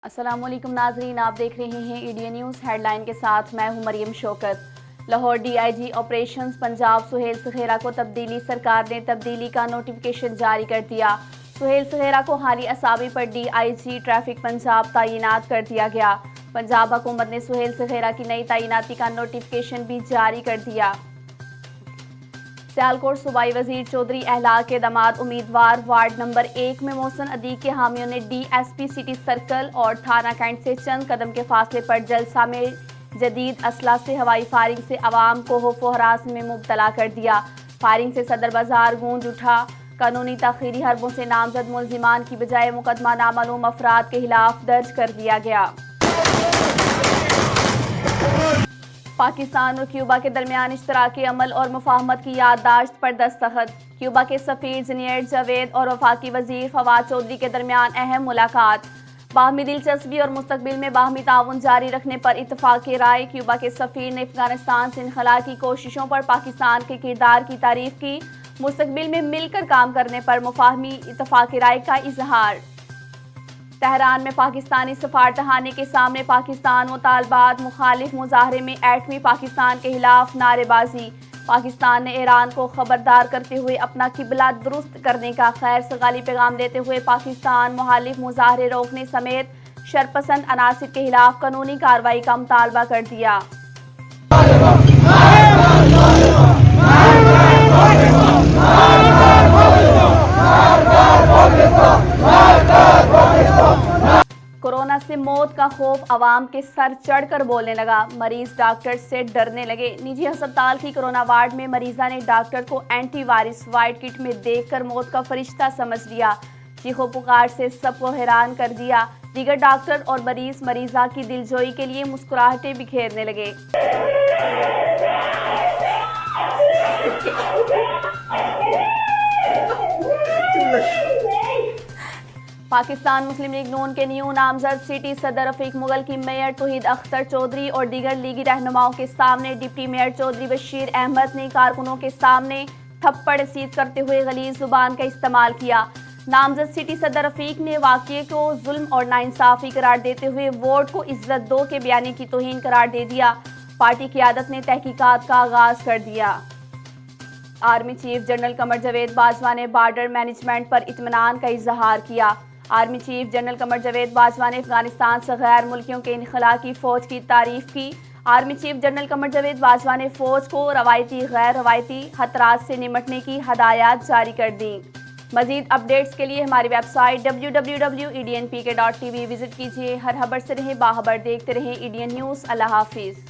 السلام علیکم ناظرین، آپ دیکھ رہے ہیں ایڈین نیوز ہیڈ لائن کے ساتھ میں ہوں Maryam Shaukat. Lahore D I G operations Punjab Sohail Sukhera کو تبدیلی، سرکار نے تبدیلی کا نوٹیفیکیشن جاری کر دیا۔ سہیل سکھیرا کو حالی اسامی پر D I G traffic Punjab تعینات کر دیا گیا۔ پنجاب حکومت نے سہیل سکھیرا کی نئی تعیناتی کا نوٹیفیکیشن بھی جاری کر دیا۔ سیالکوٹ صوبائی وزیر چودھری احلاق کے داماد امیدوار وارڈ نمبر 1 میں محسن عدیق کے حامیوں نے D S P city circle اور تھانہ کینٹ سے چند قدم کے فاصلے پر جلسہ میں جدید اسلحہ سے ہوائی فائرنگ سے عوام کو خوف و ہراس میں مبتلا کر دیا۔ فائرنگ سے صدر بازار گونج اٹھا۔ قانونی تاخیری حربوں سے نامزد ملزمان کی بجائے مقدمہ نامعلوم افراد کے خلاف درج کر دیا گیا۔ پاکستان اور کیوبا کے درمیان اشتراکی عمل اور مفاہمت کی یادداشت پر دستخط۔ کیوبا کے سفیر زنیڈ جاوید اور وفاقی وزیر فواد چودھری کے درمیان اہم ملاقات۔ باہمی دلچسپی اور مستقبل میں باہمی تعاون جاری رکھنے پر اتفاق رائے۔ کیوبا کے سفیر نے افغانستان سے انخلاء کی کوششوں پر پاکستان کے کردار کی تعریف کی۔ مستقبل میں مل کر کام کرنے پر مفاہمی اتفاق رائے کا اظہار۔ تہران میں پاکستانی سفارتخانے کے سامنے پاکستان مطالبات مخالف مظاہرے میں ایٹمی پاکستان کے خلاف نعرے بازی۔ پاکستان نے ایران کو خبردار کرتے ہوئے اپنا قبلہ درست کرنے کا خیر سگالی پیغام دیتے ہوئے پاکستان مخالف مظاہرے روکنے سمیت شرپسند عناصر کے خلاف قانونی کارروائی کا مطالبہ کر دیا۔ کورونا سے موت کا خوف عوام کے سر چڑھ کر بولنے لگا۔ مریض ڈاکٹر سے ڈرنے لگے۔ نجی ہسپتال کی کورونا وارڈ میں مریضہ نے ڈاکٹر کو اینٹی وائرس وائٹ کٹ میں دیکھ کر موت کا فرشتہ سمجھ لیا۔ چیخ و پکار سے سب کو حیران کر دیا۔ دیگر ڈاکٹر اور مریض مریضہ کی دلجوئی کے لیے مسکراہٹیں بکھیرنے لگے۔ پاکستان مسلم لیگ نون کے نیو نامزد سٹی صدر رفیق مغل کی میئر توحید اختر چودھری اور دیگر لیگی رہنماؤں کے سامنے ڈپٹی میئر چودھری بشیر احمد نے کارکنوں کے سامنے تھپڑ رسید کرتے ہوئے غلیظ زبان کا استعمال کیا۔ نامزد سٹی صدر رفیق نے واقعے کو ظلم اور ناانصافی قرار دیتے ہوئے ووٹ کو عزت دو کے بیانے کی توہین قرار دے دیا۔ پارٹی قیادت نے تحقیقات کا آغاز کر دیا۔ Army chief general Qamar Javed Bajwa نے بارڈر مینجمنٹ پر اطمینان کا اظہار کیا۔ Army chief general Qamar Javed Bajwa نے افغانستان سے غیر ملکیوں کے انخلاء کی فوج کی تعریف کی۔ Army chief general Qamar Javed Bajwa نے فوج کو روایتی غیر روایتی خطرات سے نمٹنے کی ہدایات جاری کر دیں۔ مزید اپڈیٹس کے لیے ہماری ویب سائٹ www.ednpk.tv وزٹ کیجیے۔ ہر خبر سے رہیں باخبر، دیکھتے رہیں ایڈین نیوز۔ اللہ حافظ۔